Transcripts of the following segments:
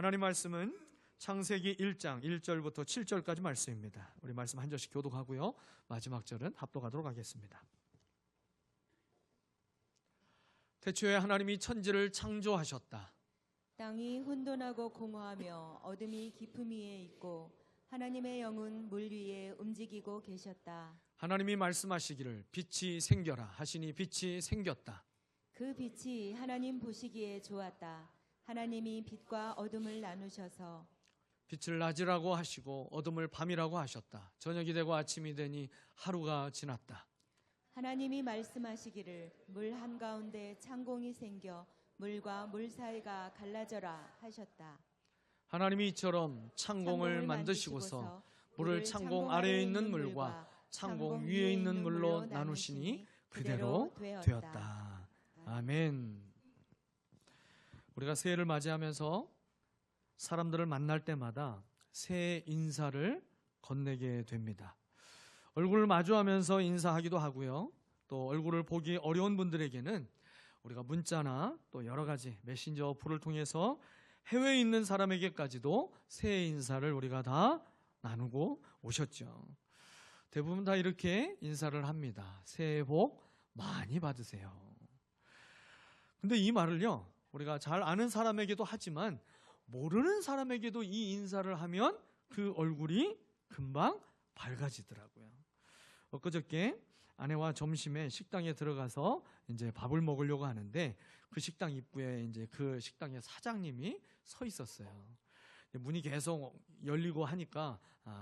하나님 말씀은 창세기 1장 1절부터 7절까지 말씀입니다. 우리 말씀 한 절씩 교독하고요. 마지막 절은 합독하도록 하겠습니다. 태초에 하나님이 천지를 창조하셨다. 땅이 혼돈하고 공허하며 어둠이 깊음 위에 있고 하나님의 영은 물 위에 움직이고 계셨다. 하나님이 말씀하시기를 빛이 생겨라 하시니 빛이 생겼다. 그 빛이 하나님 보시기에 좋았다. 하나님이 빛과 어둠을 나누셔서 빛을 낮이라고 하시고 어둠을 밤이라고 하셨다. 저녁이 되고 아침이 되니 하루가 지났다. 하나님이 말씀하시기를 물 한가운데 창공이 생겨 물과 물 사이가 갈라져라 하셨다. 하나님이 이처럼 창공을 만드시고서 물을 창공 아래에 있는 물과 창공 위에 있는 물로 나누시니 그대로 되었다. 아멘. 우리가 새해를 맞이하면서 사람들을 만날 때마다 새해 인사를 건네게 됩니다. 얼굴을 마주하면서 인사하기도 하고요. 또 얼굴을 보기 어려운 분들에게는 우리가 문자나 또 여러 가지 메신저 어플을 통해서 해외에 있는 사람에게까지도 새해 인사를 우리가 다 나누고 오셨죠. 대부분 다 이렇게 인사를 합니다. 새해 복 많이 받으세요. 근데 이 말을요, 우리가 잘 아는 사람에게도 하지만 모르는 사람에게도 이 인사를 하면 그 얼굴이 금방 밝아지더라고요. 엊그저께 아내와 점심에 식당에 들어가서 이제 밥을 먹으려고 하는데 그 식당 입구에 이제 그 식당의 사장님이 서 있었어요. 문이 계속 열리고 하니까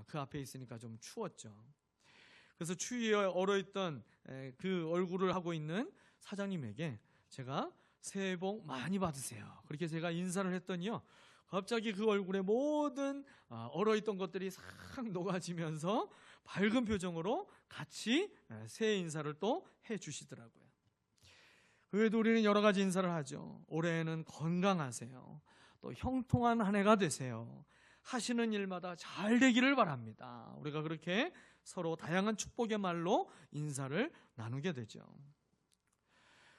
그 앞에 있으니까 좀 추웠죠. 그래서 추위에 얼어있던 그 얼굴을 하고 있는 사장님에게 제가 새해 복 많이 받으세요. 그렇게 제가 인사를 했더니요, 갑자기 그 얼굴에 모든 얼어있던 것들이 싹 녹아지면서 밝은 표정으로 같이 새해 인사를 또 해주시더라고요. 그 외에도 우리는 여러 가지 인사를 하죠. 올해는 건강하세요. 또 형통한 한 해가 되세요. 하시는 일마다 잘 되기를 바랍니다. 우리가 그렇게 서로 다양한 축복의 말로 인사를 나누게 되죠.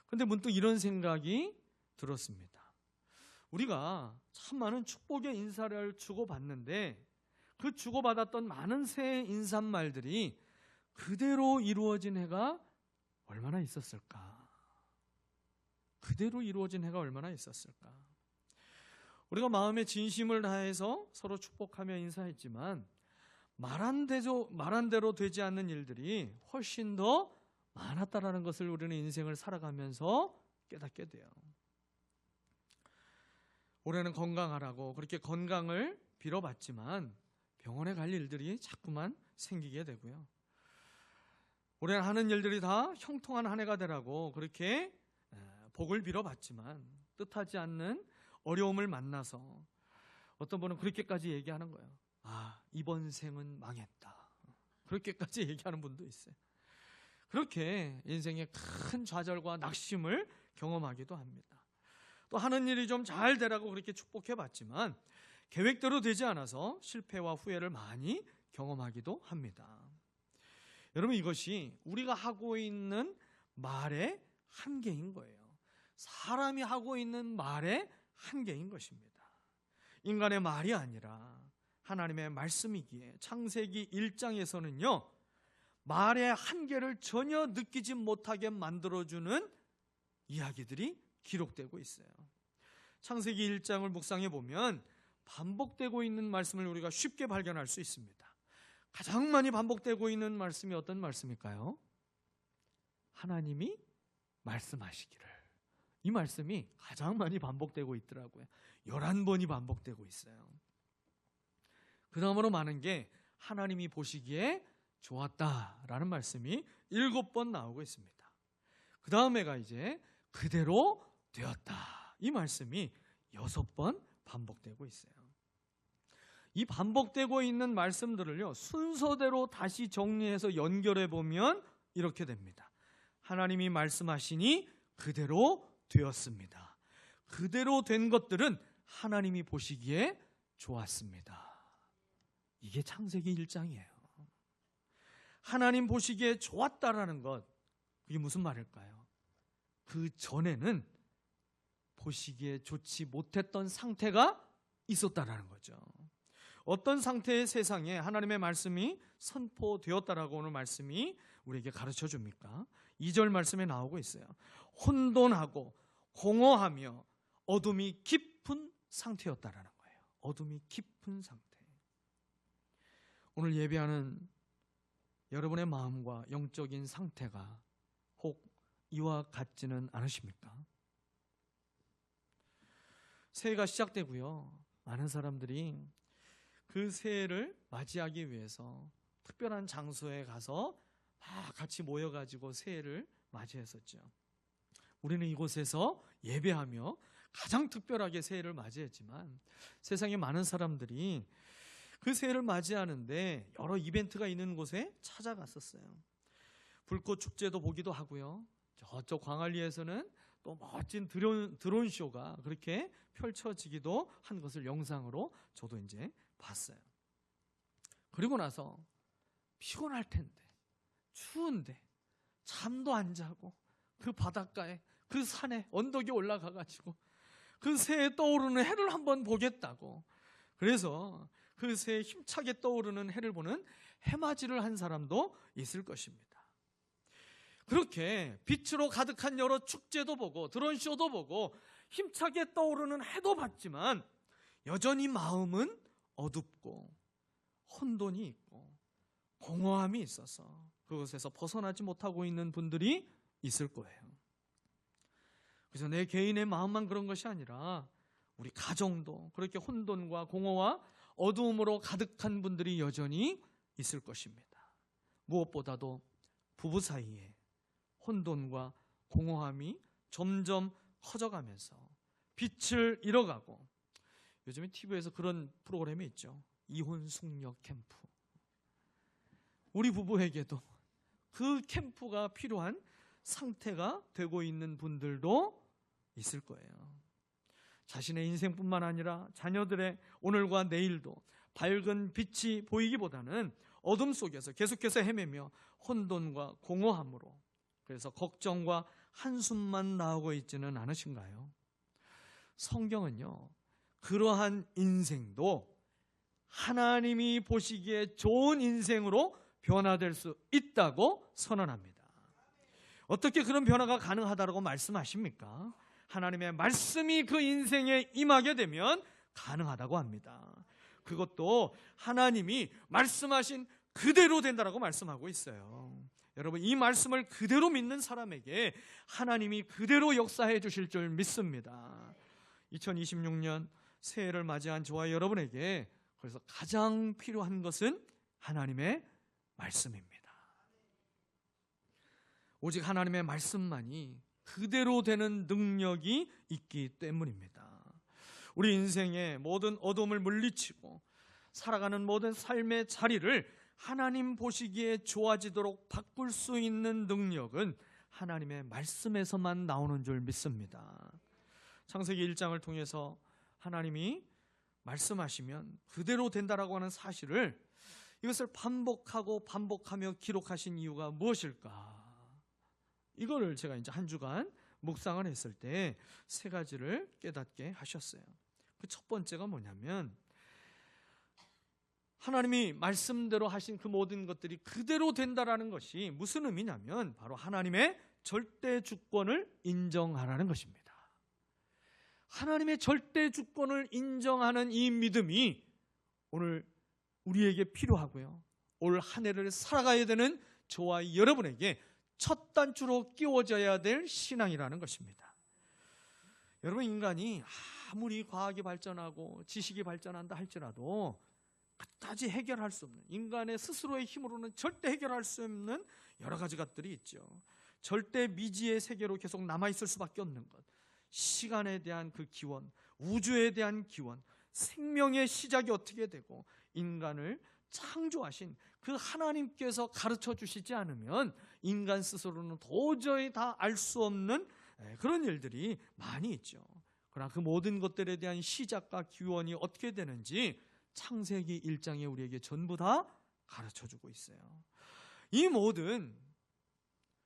그런데 문득 이런 생각이 들었습니다. 우리가 참 많은 축복의 인사를 주고받는데 그 주고받았던 많은 새해 인사말들이 그대로 이루어진 해가 얼마나 있었을까? 그대로 이루어진 해가 얼마나 있었을까? 우리가 마음의 진심을 다해서 서로 축복하며 인사했지만 말한 대로 되지 않는 일들이 훨씬 더 많았다라는 것을 우리는 인생을 살아가면서 깨닫게 돼요. 올해는 건강하라고 그렇게 건강을 빌어봤지만 병원에 갈 일들이 자꾸만 생기게 되고요. 올해는 하는 일들이 다 형통한 한 해가 되라고 그렇게 복을 빌어봤지만 뜻하지 않는 어려움을 만나서 어떤 분은 그렇게까지 얘기하는 거예요. 이번 생은 망했다. 그렇게까지 얘기하는 분도 있어요. 그렇게 인생의 큰 좌절과 낙심을 경험하기도 합니다. 또 하는 일이 좀 잘 되라고 그렇게 축복해봤지만 계획대로 되지 않아서 실패와 후회를 많이 경험하기도 합니다. 여러분, 이것이 우리가 하고 있는 말의 한계인 거예요. 사람이 하고 있는 말의 한계인 것입니다. 인간의 말이 아니라 하나님의 말씀이기에 창세기 1장에서는요, 말의 한계를 전혀 느끼지 못하게 만들어주는 이야기들이 기록되고 있어요. 창세기 1장을 묵상해 보면 반복되고 있는 말씀을 우리가 쉽게 발견할 수 있습니다. 가장 많이 반복되고 있는 말씀이 어떤 말씀일까요? 하나님이 말씀하시기를. 이 말씀이 가장 많이 반복되고 있더라고요. 11번이 반복되고 있어요. 그 다음으로 많은 게 하나님이 보시기에 좋았다라는 말씀이 7번 나오고 있습니다. 그 다음에가 이제 그대로 되었다. 이 말씀이 6번 반복되고 있어요. 이 반복되고 있는 말씀들을요, 순서대로 다시 정리해서 연결해 보면 이렇게 됩니다. 하나님이 말씀하시니 그대로 되었습니다. 그대로 된 것들은 하나님이 보시기에 좋았습니다. 이게 창세기 1장이에요. 하나님 보시기에 좋았다라는 것, 그게 무슨 말일까요? 그 전에는 보시기에 좋지 못했던 상태가 있었다라는 거죠. 어떤 상태의 세상에 하나님의 말씀이 선포되었다라고 오늘 말씀이 우리에게 가르쳐 줍니까? 2절 말씀에 나오고 있어요. 혼돈하고 공허하며 어둠이 깊은 상태였다라는 거예요. 어둠이 깊은 상태. 오늘 예배하는 여러분의 마음과 영적인 상태가 혹 이와 같지는 않으십니까? 새해가 시작되고요. 많은 사람들이 그 새해를 맞이하기 위해서 특별한 장소에 가서 다 같이 모여가지고 새해를 맞이했었죠. 우리는 이곳에서 예배하며 가장 특별하게 새해를 맞이했지만 세상에 많은 사람들이 그 새해를 맞이하는데 여러 이벤트가 있는 곳에 찾아갔었어요. 불꽃 축제도 보기도 하고요. 저쪽 광안리에서는 또 멋진 드론 쇼가 그렇게 펼쳐지기도 한 것을 영상으로 저도 이제 봤어요. 그리고 나서 피곤할 텐데, 추운데 잠도 안 자고 그 바닷가에 그 산에 언덕에 올라가 가지고 그 새에 떠오르는 해를 한번 보겠다고, 그래서 그 새에 힘차게 떠오르는 해를 보는 해맞이를 한 사람도 있을 것입니다. 그렇게 빛으로 가득한 여러 축제도 보고 드론쇼도 보고 힘차게 떠오르는 해도 봤지만 여전히 마음은 어둡고 혼돈이 있고 공허함이 있어서 그것에서 벗어나지 못하고 있는 분들이 있을 거예요. 그래서 내 개인의 마음만 그런 것이 아니라 우리 가정도 그렇게 혼돈과 공허와 어두움으로 가득한 분들이 여전히 있을 것입니다. 무엇보다도 부부 사이에 혼돈과 공허함이 점점 커져가면서 빛을 잃어가고, 요즘에 TV에서 그런 프로그램이 있죠. 이혼 숙녀 캠프. 우리 부부에게도 그 캠프가 필요한 상태가 되고 있는 분들도 있을 거예요. 자신의 인생뿐만 아니라 자녀들의 오늘과 내일도 밝은 빛이 보이기보다는 어둠 속에서 계속해서 헤매며 혼돈과 공허함으로, 그래서 걱정과 한숨만 나오고 있지는 않으신가요? 성경은요, 그러한 인생도 하나님이 보시기에 좋은 인생으로 변화될 수 있다고 선언합니다. 어떻게 그런 변화가 가능하다고 말씀하십니까? 하나님의 말씀이 그 인생에 임하게 되면 가능하다고 합니다. 그것도 하나님이 말씀하신 그대로 된다라고 말씀하고 있어요. 여러분, 이 말씀을 그대로 믿는 사람에게 하나님이 그대로 역사해 주실 줄 믿습니다. 2026년 새해를 맞이한 저와 여러분에게 그래서 가장 필요한 것은 하나님의 말씀입니다. 오직 하나님의 말씀만이 그대로 되는 능력이 있기 때문입니다. 우리 인생의 모든 어둠을 물리치고 살아가는 모든 삶의 자리를 하나님 보시기에 좋아지도록 바꿀 수 있는 능력은 하나님의 말씀에서만 나오는 줄 믿습니다. 창세기 1장을 통해서 하나님이 말씀하시면 그대로 된다라고 하는 사실을, 이것을 반복하며 기록하신 이유가 무엇일까? 이거를 제가 이제 한 주간 묵상을 했을 때 세 가지를 깨닫게 하셨어요. 그 첫 번째가 뭐냐면, 하나님이 말씀대로 하신 그 모든 것들이 그대로 된다라는 것이 무슨 의미냐면 바로 하나님의 절대 주권을 인정하라는 것입니다. 하나님의 절대 주권을 인정하는 이 믿음이 오늘 우리에게 필요하고요, 올 한 해를 살아가야 되는 저와 여러분에게 첫 단추로 끼워져야 될 신앙이라는 것입니다. 여러분, 인간이 아무리 과학이 발전하고 지식이 발전한다 할지라도 그다지 해결할 수 없는, 인간의 스스로의 힘으로는 절대 해결할 수 없는 여러 가지 것들이 있죠. 절대 미지의 세계로 계속 남아있을 수밖에 없는 것, 시간에 대한 그 기원, 우주에 대한 기원, 생명의 시작이 어떻게 되고 인간을 창조하신 그 하나님께서 가르쳐 주시지 않으면 인간 스스로는 도저히 다 알 수 없는 그런 일들이 많이 있죠. 그러나 그 모든 것들에 대한 시작과 기원이 어떻게 되는지 창세기 1장에 우리에게 전부 다 가르쳐주고 있어요. 이 모든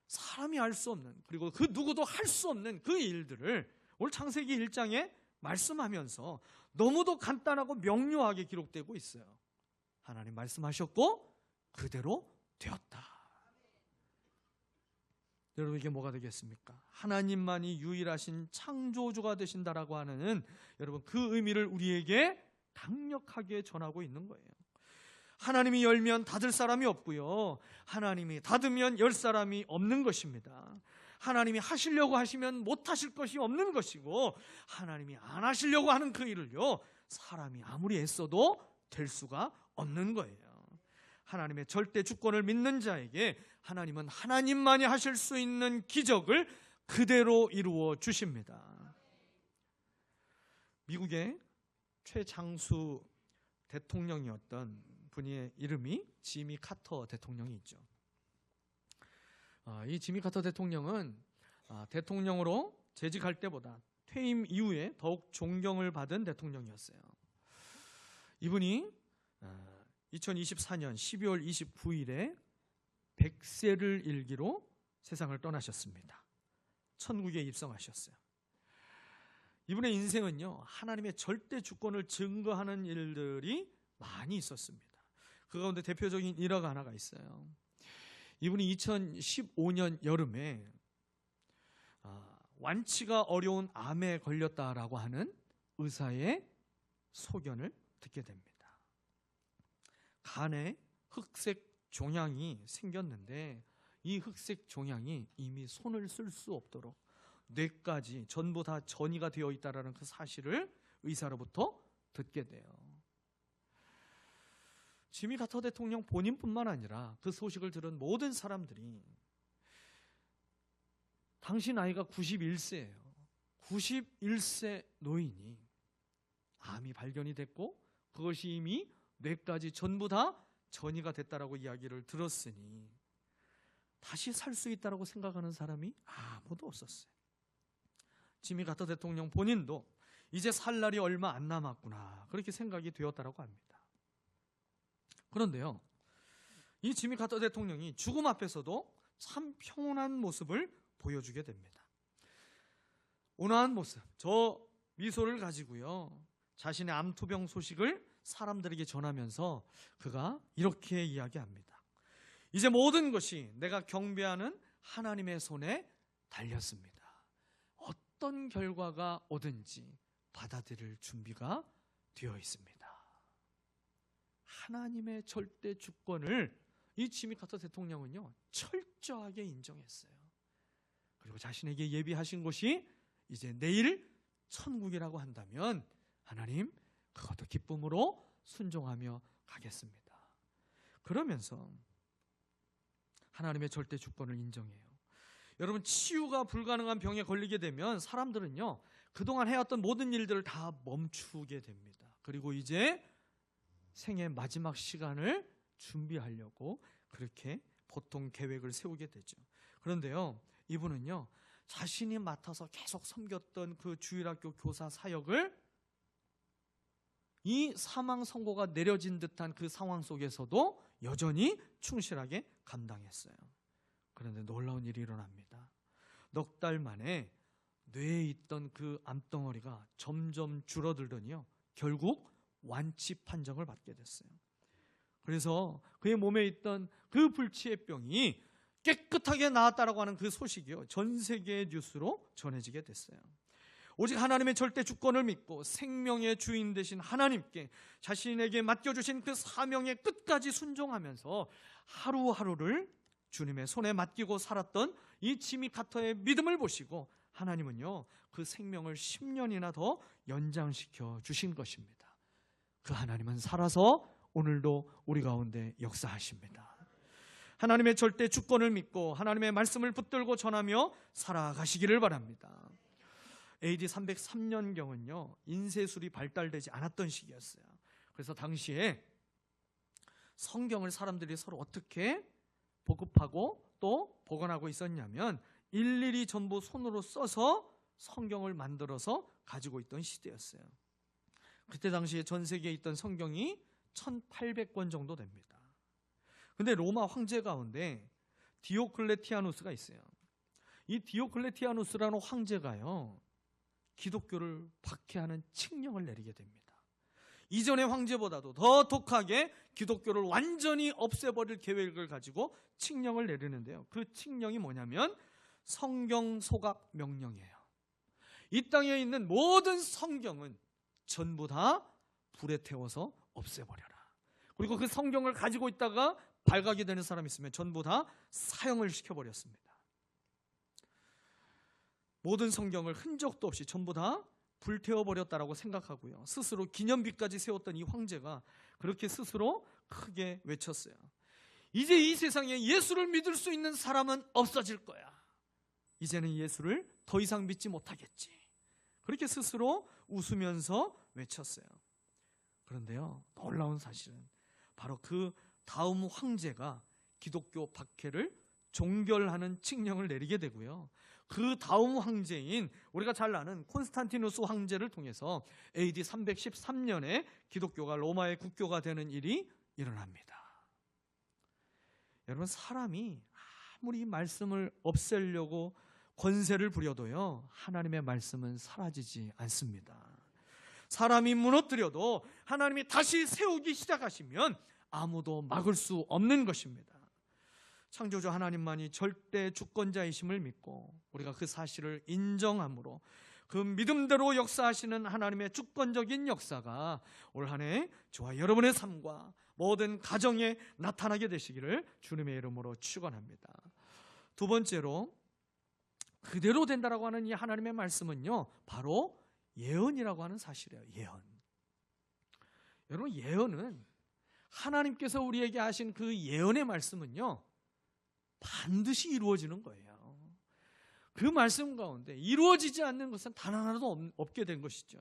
사람이 알 수 없는, 그리고 그 누구도 할 수 없는 그 일들을 오늘 창세기 1장에 말씀하면서 너무도 간단하고 명료하게 기록되고 있어요. 하나님 말씀하셨고 그대로 되었다. 여러분, 이게 뭐가 되겠습니까? 하나님만이 유일하신 창조주가 되신다라고 하는, 여러분, 그 의미를 우리에게 강력하게 전하고 있는 거예요. 하나님이 열면 닫을 사람이 없고요, 하나님이 닫으면 열 사람이 없는 것입니다. 하나님이 하시려고 하시면 못 하실 것이 없는 것이고, 하나님이 안 하시려고 하는 그 일을요, 사람이 아무리 애써도 될 수가 없는 거예요. 하나님의 절대 주권을 믿는 자에게 하나님은 하나님만이 하실 수 있는 기적을 그대로 이루어 주십니다. 미국의 최장수 대통령이었던 분의 이름이 지미 카터 대통령이 있죠. 이 지미 카터 대통령은 대통령으로 재직할 때보다 퇴임 이후에 더욱 존경을 받은 대통령이었어요. 이분이 2024년 12월 29일에 100세를 일기로 세상을 떠나셨습니다. 천국에 입성하셨어요. 이분의 인생은요, 하나님의 절대 주권을 증거하는 일들이 많이 있었습니다. 그 가운데 대표적인 일화가 하나가 있어요. 이분이 2015년 여름에 완치가 어려운 암에 걸렸다라고 하는 의사의 소견을 듣게 됩니다. 간에 흑색 종양이 생겼는데 이 흑색 종양이 이미 손을 쓸 수 없도록 뇌까지 전부 다 전이가 되어 있다는 그 사실을 의사로부터 듣게 돼요. 지미 카터 대통령 본인뿐만 아니라 그 소식을 들은 모든 사람들이, 당시 나이가 91세예요. 91세 노인이 암이 발견이 됐고 그것이 이미 뇌까지 전부 다 전이가 됐다라고 이야기를 들었으니 다시 살 수 있다라고 생각하는 사람이 아무도 없었어요. 지미 카터 대통령 본인도 이제 살 날이 얼마 안 남았구나, 그렇게 생각이 되었다라고 합니다. 그런데요, 이 지미 카터 대통령이 죽음 앞에서도 참 평온한 모습을 보여주게 됩니다. 온화한 모습, 저 미소를 가지고요, 자신의 암투병 소식을 사람들에게 전하면서 그가 이렇게 이야기합니다. 이제 모든 것이 내가 경배하는 하나님의 손에 달렸습니다. 어떤 결과가 오든지 받아들일 준비가 되어 있습니다. 하나님의 절대 주권을 이 지미 카터 대통령은요, 철저하게 인정했어요. 그리고 자신에게 예비하신 곳이 이제 내일 천국이라고 한다면 하나님, 그것도 기쁨으로 순종하며 가겠습니다. 그러면서 하나님의 절대 주권을 인정해요. 여러분, 치유가 불가능한 병에 걸리게 되면 사람들은요, 그동안 해왔던 모든 일들을 다 멈추게 됩니다. 그리고 이제 생의 마지막 시간을 준비하려고 그렇게 보통 계획을 세우게 되죠. 그런데요, 이분은요, 자신이 맡아서 계속 섬겼던 그 주일학교 교사 사역을 이 사망 선고가 내려진 듯한 그 상황 속에서도 여전히 충실하게 감당했어요. 그런데 놀라운 일이 일어납니다. 넉 달 만에 뇌에 있던 그 암덩어리가 점점 줄어들더니요, 결국 완치 판정을 받게 됐어요. 그래서 그의 몸에 있던 그 불치의 병이 깨끗하게 나았다라고 하는 그 소식이요, 전 세계의 뉴스로 전해지게 됐어요. 오직 하나님의 절대 주권을 믿고 생명의 주인 되신 하나님께 자신에게 맡겨주신 그 사명의 끝까지 순종하면서 하루하루를 주님의 손에 맡기고 살았던 이 지미 카터의 믿음을 보시고 하나님은요, 그 생명을 10년이나 더 연장시켜 주신 것입니다. 그 하나님은 살아서 오늘도 우리 가운데 역사하십니다. 하나님의 절대 주권을 믿고 하나님의 말씀을 붙들고 전하며 살아가시기를 바랍니다. AD 303년경은요, 인쇄술이 발달되지 않았던 시기였어요. 그래서 당시에 성경을 사람들이 서로 어떻게 보급하고 또 보관하고 있었냐면 일일이 전부 손으로 써서 성경을 만들어서 가지고 있던 시대였어요. 그때 당시에 전 세계에 있던 성경이 1800권 정도 됩니다. 근데 로마 황제 가운데 디오클레티아누스가 있어요. 이 디오클레티아누스라는 황제가요, 기독교를 박해하는 칙령을 내리게 됩니다. 이전의 황제보다도 더 독하게 기독교를 완전히 없애버릴 계획을 가지고 칙령을 내리는데요. 그 칙령이 뭐냐면 성경 소각 명령이에요. 이 땅에 있는 모든 성경은 전부 다 불에 태워서 없애버려라. 그리고 그 성경을 가지고 있다가 발각이 되는 사람이 있으면 전부 다 사형을 시켜버렸습니다. 모든 성경을 흔적도 없이 전부 다 불태워버렸다라고 생각하고요. 스스로 기념비까지 세웠던 이 황제가 그렇게 스스로 크게 외쳤어요. 이제 이 세상에 예수를 믿을 수 있는 사람은 없어질 거야. 이제는 예수를 더 이상 믿지 못하겠지. 그렇게 스스로 웃으면서 외쳤어요. 그런데요, 놀라운 사실은 바로 그 다음 황제가 기독교 박해를 종결하는 칙령을 내리게 되고요. 그 다음 황제인 우리가 잘 아는 콘스탄티누스 황제를 통해서 AD 313년에 기독교가 로마의 국교가 되는 일이 일어납니다. 여러분, 사람이 아무리 말씀을 없애려고 권세를 부려도요, 하나님의 말씀은 사라지지 않습니다. 사람이 무너뜨려도 하나님이 다시 세우기 시작하시면 아무도 막을 수 없는 것입니다. 창조주 하나님만이 절대 주권자이심을 믿고 우리가 그 사실을 인정함으로 그 믿음대로 역사하시는 하나님의 주권적인 역사가 올 한 해 저와 여러분의 삶과 모든 가정에 나타나게 되시기를 주님의 이름으로 축원합니다. 두 번째로 그대로 된다라고 하는 이 하나님의 말씀은요, 바로 예언이라고 하는 사실이에요. 예언. 여러분, 예언은 하나님께서 우리에게 하신 그 예언의 말씀은요, 반드시 이루어지는 거예요. 그 말씀 가운데 이루어지지 않는 것은 단 하나도 없게 된 것이죠.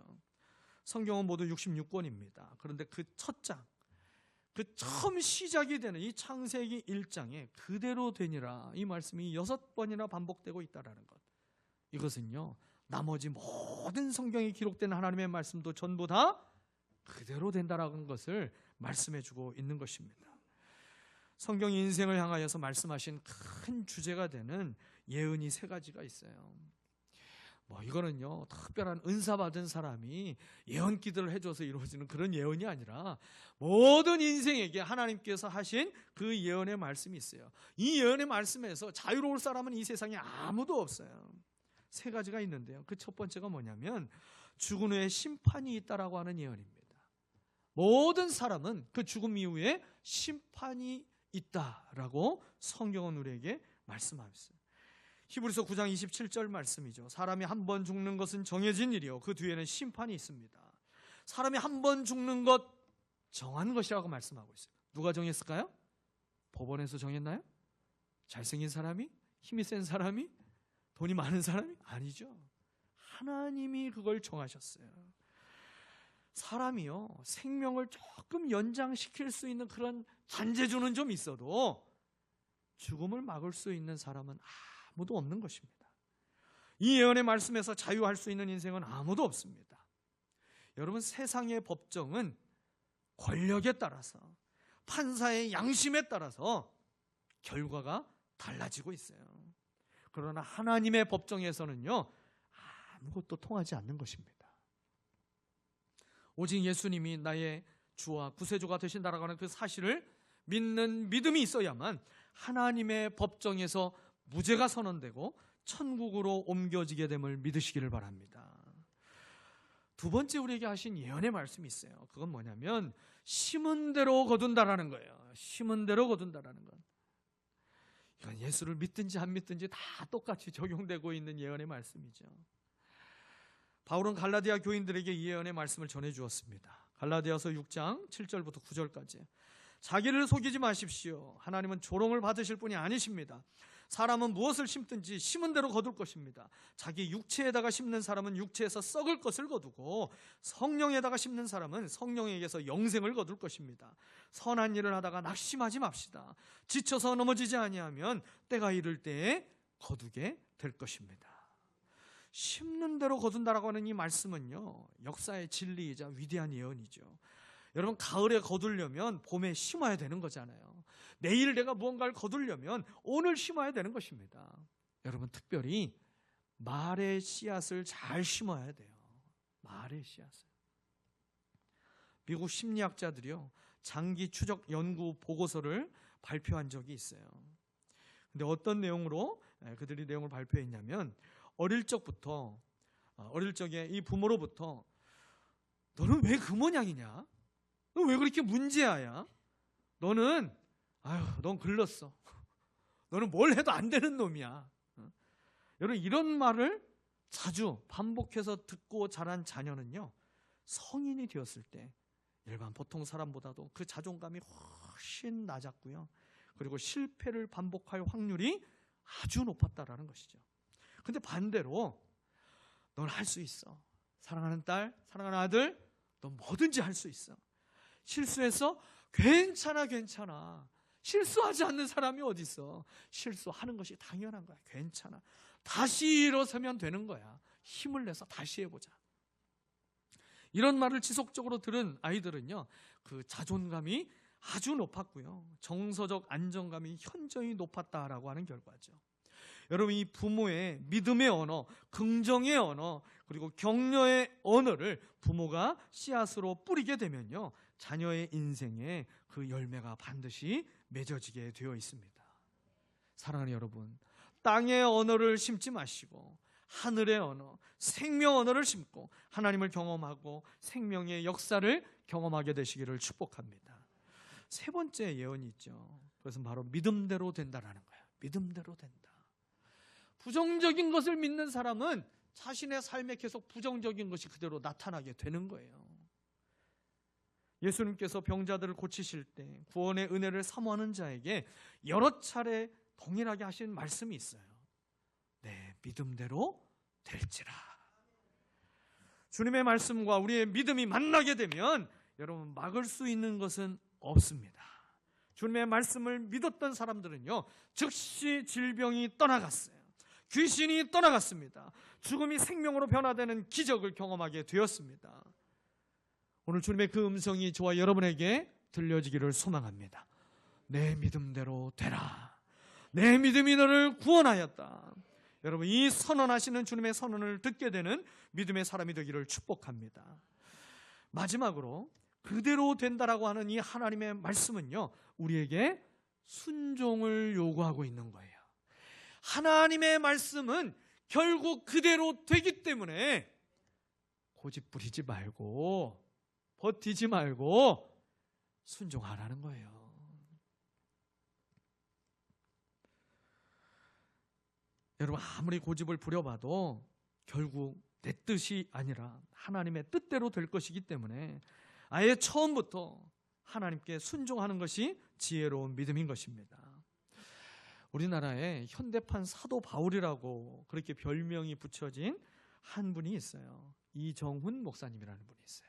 성경은 모두 66권입니다. 그런데 그 첫 장, 그 처음 시작이 되는 이 창세기 1장에 그대로 되니라 이 말씀이 6번이나 반복되고 있다는 것. 이것은요, 나머지 모든 성경에 기록된 하나님의 말씀도 전부 다 그대로 된다라는 것을 말씀해주고 있는 것입니다. 성경 인생을 향하여서 말씀하신 큰 주제가 되는 예언이 3가지가 있어요. 이거는요, 특별한 은사 받은 사람이 예언 기도를 해줘서 이루어지는 그런 예언이 아니라 모든 인생에게 하나님께서 하신 그 예언의 말씀이 있어요. 이 예언의 말씀에서 자유로울 사람은 이 세상에 아무도 없어요. 3가지가 있는데요. 그 첫 번째가 뭐냐면 죽은 후에 심판이 있다라고 하는 예언입니다. 모든 사람은 그 죽음 이후에 심판이 있다라고 성경은 우리에게 말씀하셨어요. 히브리서 9장 27절 말씀이죠. 사람이 한 번 죽는 것은 정해진 일이요, 그 뒤에는 심판이 있습니다. 사람이 한 번 죽는 것 정한 것이라고 말씀하고 있어요. 누가 정했을까요? 법원에서 정했나요? 잘생긴 사람이? 힘이 센 사람이? 돈이 많은 사람이? 아니죠. 하나님이 그걸 정하셨어요. 사람이요, 생명을 조금 연장시킬 수 있는 그런 잔재주는 좀 있어도 죽음을 막을 수 있는 사람은 아무도 없는 것입니다. 이 예언의 말씀에서 자유할 수 있는 인생은 아무도 없습니다. 여러분, 세상의 법정은 권력에 따라서, 판사의 양심에 따라서 결과가 달라지고 있어요. 그러나 하나님의 법정에서는요, 아무것도 통하지 않는 것입니다. 오직 예수님이 나의 주와 구세주가 되신다라고 하는 그 사실을 믿는 믿음이 있어야만 하나님의 법정에서 무죄가 선언되고 천국으로 옮겨지게 됨을 믿으시기를 바랍니다. 두 번째 우리에게 하신 예언의 말씀이 있어요. 그건 뭐냐면 심은 대로 거둔다라는 거예요. 심은 대로 거둔다라는 것. 이건 예수를 믿든지 안 믿든지 다 똑같이 적용되고 있는 예언의 말씀이죠. 바울은 갈라디아 교인들에게 이 예언의 말씀을 전해주었습니다. 갈라디아서 6장 7절부터 9절까지. 자기를 속이지 마십시오. 하나님은 조롱을 받으실 분이 아니십니다. 사람은 무엇을 심든지 심은 대로 거둘 것입니다. 자기 육체에다가 심는 사람은 육체에서 썩을 것을 거두고 성령에다가 심는 사람은 성령에게서 영생을 거둘 것입니다. 선한 일을 하다가 낙심하지 맙시다. 지쳐서 넘어지지 아니하면 때가 이를 때에 거두게 될 것입니다. 심는 대로 거둔다라고 하는 이 말씀은요, 역사의 진리이자 위대한 예언이죠. 여러분, 가을에 거두려면 봄에 심어야 되는 거잖아요. 내일 내가 무언가를 거두려면 오늘 심어야 되는 것입니다. 여러분, 특별히 말의 씨앗을 잘 심어야 돼요. 말의 씨앗을. 미국 심리학자들이요, 장기 추적 연구 보고서를 발표한 적이 있어요. 근데 어떤 내용으로 그들이 내용을 발표했냐면, 어릴 적에 이 부모로부터 너는 왜 그 모양이냐? 너 왜 그렇게 문제아야? 넌 글렀어. 너는 뭘 해도 안 되는 놈이야. 여러분, 이런 말을 자주 반복해서 듣고 자란 자녀는요, 성인이 되었을 때 일반 보통 사람보다도 그 자존감이 훨씬 낮았고요, 그리고 실패를 반복할 확률이 아주 높았다라는 것이죠. 근데 반대로 넌 할 수 있어. 사랑하는 딸, 사랑하는 아들, 넌 뭐든지 할 수 있어. 실수해서 괜찮아. 실수하지 않는 사람이 어디 있어. 실수하는 것이 당연한 거야. 괜찮아. 다시 일어서면 되는 거야. 힘을 내서 다시 해보자. 이런 말을 지속적으로 들은 아이들은요, 그 자존감이 아주 높았고요, 정서적 안정감이 현저히 높았다라고 하는 결과죠. 여러분, 이 부모의 믿음의 언어, 긍정의 언어, 그리고 격려의 언어를 부모가 씨앗으로 뿌리게 되면요, 자녀의 인생에 그 열매가 반드시 맺어지게 되어 있습니다. 사랑하는 여러분, 땅의 언어를 심지 마시고 하늘의 언어, 생명 언어를 심고 하나님을 경험하고 생명의 역사를 경험하게 되시기를 축복합니다. 세 번째 예언이 있죠. 그것은 바로 믿음대로 된다라는 거예요. 믿음대로 된다. 부정적인 것을 믿는 사람은 자신의 삶에 계속 부정적인 것이 그대로 나타나게 되는 거예요. 예수님께서 병자들을 고치실 때 구원의 은혜를 사모하는 자에게 여러 차례 동일하게 하신 말씀이 있어요. 내 믿음대로 될지라. 주님의 말씀과 우리의 믿음이 만나게 되면 여러분, 막을 수 있는 것은 없습니다. 주님의 말씀을 믿었던 사람들은요, 즉시 질병이 떠나갔어요. 귀신이 떠나갔습니다. 죽음이 생명으로 변화되는 기적을 경험하게 되었습니다. 오늘 주님의 그 음성이 저와 여러분에게 들려지기를 소망합니다. 내 믿음대로 되라. 내 믿음이 너를 구원하였다. 여러분, 이 선언하시는 주님의 선언을 듣게 되는 믿음의 사람이 되기를 축복합니다. 마지막으로 그대로 된다라고 하는 이 하나님의 말씀은요, 우리에게 순종을 요구하고 있는 거예요. 하나님의 말씀은 결국 그대로 되기 때문에 고집 부리지 말고 버티지 말고 순종하라는 거예요. 여러분, 아무리 고집을 부려봐도 결국 내 뜻이 아니라 하나님의 뜻대로 될 것이기 때문에 아예 처음부터 하나님께 순종하는 것이 지혜로운 믿음인 것입니다. 우리나라에 현대판 사도 바울이라고 그렇게 별명이 붙여진 한 분이 있어요. 이정훈 목사님이라는 분이 있어요.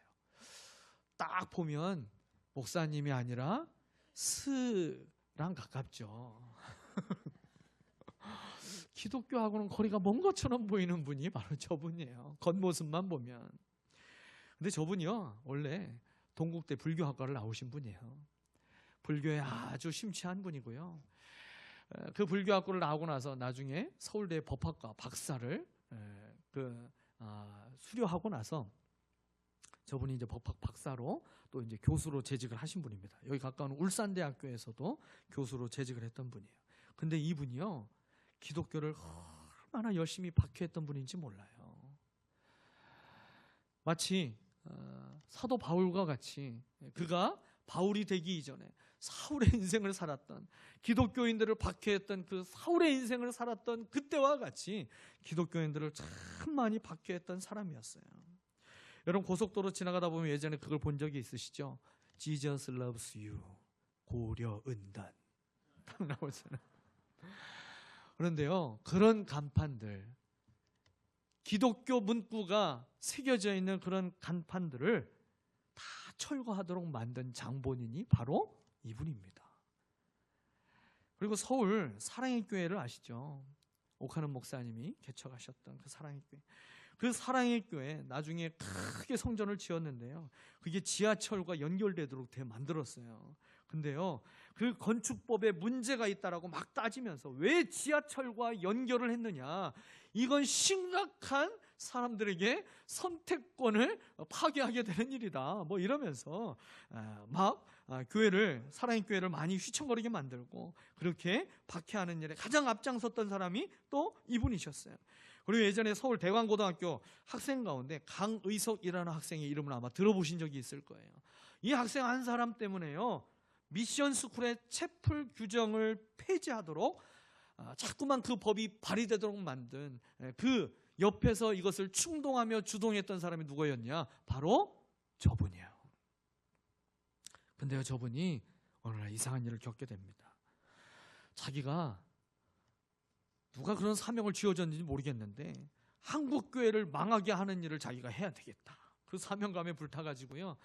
딱 보면 목사님이 아니라 스랑 가깝죠. 기독교하고는 거리가 먼 것처럼 보이는 분이 바로 저분이에요. 겉모습만 보면. 근데 저분이요, 원래 동국대 불교학과를 나오신 분이에요. 불교에 아주 심취한 분이고요. 그 불교학과를 나오고 나서 나중에 서울대 법학과 박사를 수료하고 나서 저분이 이제 법학 박사로 또 이제 교수로 재직을 하신 분입니다. 여기 가까운 울산대학교에서도 교수로 재직을 했던 분이에요. 근데 이분이요, 기독교를 얼마나 열심히 박해했던 분인지 몰라요. 마치 사도 바울과 같이 그가 바울이 되기 이전에 사울의 인생을 살았던, 기독교인들을 박해했던 그 사울의 인생을 살았던 그때와 같이 기독교인들을 참 많이 박해했던 사람이었어요. 여러분, 고속도로 지나가다 보면 예전에 그걸 본 적이 있으시죠? Jesus loves you. 고려은단 딱 나오잖아요. 그런데요, 그런 간판들, 기독교 문구가 새겨져 있는 그런 간판들을 다 철거하도록 만든 장본인이 바로 이분입니다. 그리고 서울 사랑의 교회를 아시죠? 오카는 목사님이 개척하셨던 그 사랑의 교회. 그 사랑의 교회 나중에 크게 성전을 지었는데요, 그게 지하철과 연결되도록 만들었어요. 근데요, 그 건축법에 문제가 있다라고 막 따지면서 왜 지하철과 연결을 했느냐, 이건 심각한 사람들에게 선택권을 파괴하게 되는 일이다. 뭐 이러면서 막 교회를, 사랑의 교회를 많이 휘청거리게 만들고 그렇게 박해하는 일에 가장 앞장섰던 사람이 또 이분이셨어요. 그리고 예전에 서울 대광고등학교 학생 가운데 강의석이라는 학생의 이름을 아마 들어보신 적이 있을 거예요. 이 학생 한 사람 때문에요, 미션 스쿨의 채플 규정을 폐지하도록 자꾸만 그 법이 발의되도록 만든, 그 옆에서 이것을 충동하며 주동했던 사람이 누구였냐? 바로 저분이에요. 근데요, 저분이 어느 날 이상한 일을 겪게 됩니다. 자기가, 누가 그런 사명을 쥐어줬는지 모르겠는데, 한국교회를 망하게 하는 일을 자기가 해야 되겠다. 그 사명감에 불타가지고요,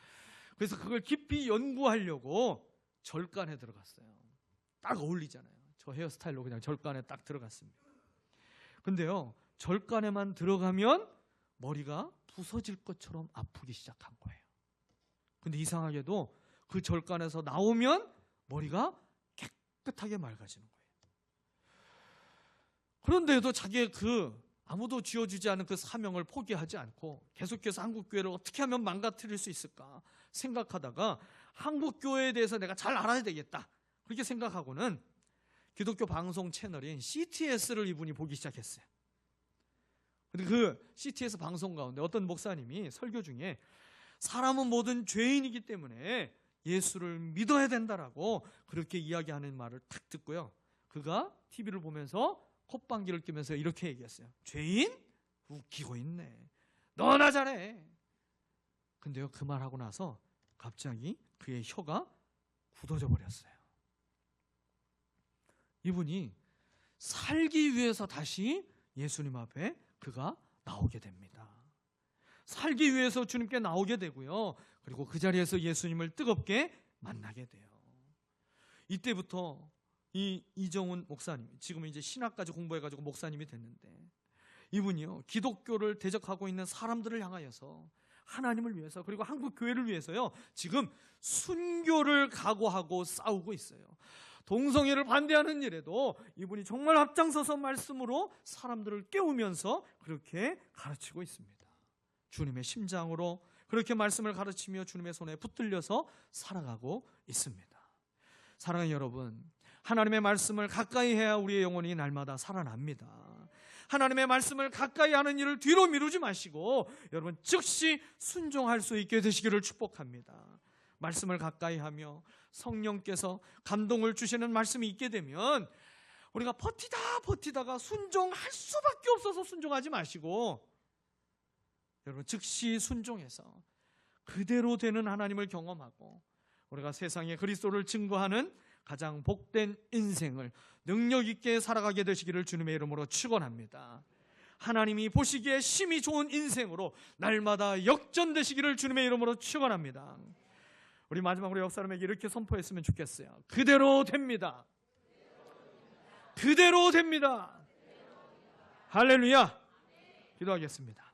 그래서 그걸 깊이 연구하려고 절간에 들어갔어요. 딱 어울리잖아요. 저 헤어스타일로 그냥 절간에 딱 들어갔습니다. 근데요, 절간에만 들어가면 머리가 부서질 것처럼 아프기 시작한 거예요. 근데 이상하게도 그 절간에서 나오면 머리가 깨끗하게 맑아지는 거예요. 그런데도 자기의 아무도 쥐어주지 않은 그 사명을 포기하지 않고 계속해서 한국교회를 어떻게 하면 망가뜨릴 수 있을까 생각하다가, 한국교회에 대해서 내가 잘 알아야 되겠다 그렇게 생각하고는 기독교 방송 채널인 CTS를 이분이 보기 시작했어요. 근데 그 CTS 방송 가운데 어떤 목사님이 설교 중에 사람은 모든 죄인이기 때문에 예수를 믿어야 된다라고 그렇게 이야기하는 말을 탁 듣고요, 그가 TV를 보면서 콧방귀를 뀌면서 이렇게 얘기했어요. 죄인? 웃기고 있네. 너나 잘해. 근데요, 그 말하고 나서 갑자기 그의 혀가 굳어져 버렸어요. 이분이 살기 위해서 다시 예수님 앞에 그가 나오게 됩니다. 살기 위해서 주님께 나오게 되고요, 그리고 그 자리에서 예수님을 뜨겁게 만나게 돼요. 이때부터 이 이정훈 목사님, 지금은 이제 신학까지 공부해가지고 목사님이 됐는데, 이분이요, 기독교를 대적하고 있는 사람들을 향하여서 하나님을 위해서, 그리고 한국 교회를 위해서요, 지금 순교를 각오하고 싸우고 있어요. 동성애를 반대하는 일에도 이분이 정말 앞장서서 말씀으로 사람들을 깨우면서 그렇게 가르치고 있습니다. 주님의 심장으로 그렇게 말씀을 가르치며 주님의 손에 붙들려서 살아가고 있습니다. 사랑하는 여러분, 하나님의 말씀을 가까이 해야 우리의 영혼이 날마다 살아납니다. 하나님의 말씀을 가까이 하는 일을 뒤로 미루지 마시고 여러분 즉시 순종할 수 있게 되시기를 축복합니다. 말씀을 가까이 하며 성령께서 감동을 주시는 말씀이 있게 되면 우리가 버티다가 순종할 수밖에 없어서 순종하지 마시고 여러분 즉시 순종해서 그대로 되는 하나님을 경험하고 우리가 세상에 그리스도를 증거하는 가장 복된 인생을 능력 있게 살아가게 되시기를 주님의 이름으로 축원합니다. 하나님이 보시기에 심히 좋은 인생으로 날마다 역전되시기를 주님의 이름으로 축원합니다. 우리 마지막으로 옆 사람에게 이렇게 선포했으면 좋겠어요. 그대로 됩니다. 그대로 됩니다. 할렐루야. 기도하겠습니다.